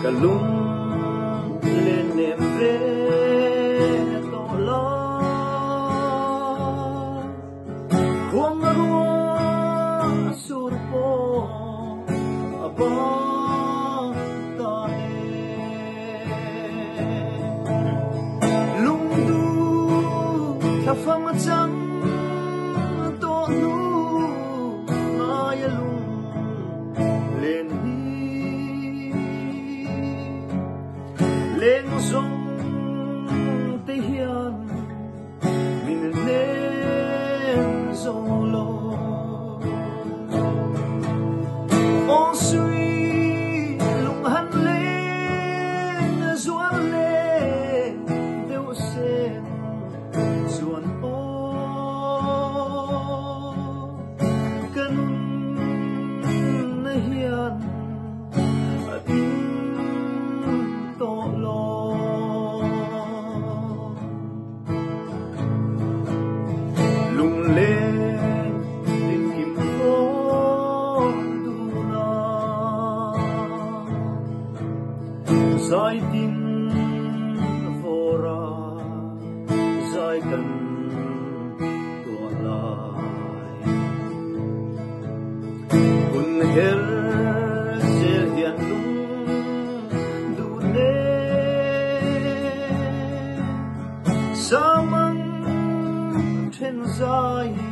kalung lên em về to lo huang ruang surpo abang tae lung du tha phang chang to nu mai lung lên lên sông tây hiền mình nên sông lo ô suy lùng hắn lên doan lên đều sen doan ô cần hiền lung lên tình kim phố du na giải tin vô ra giải cần tua lại kun hel sel hiền lung du nê sa mang trên dài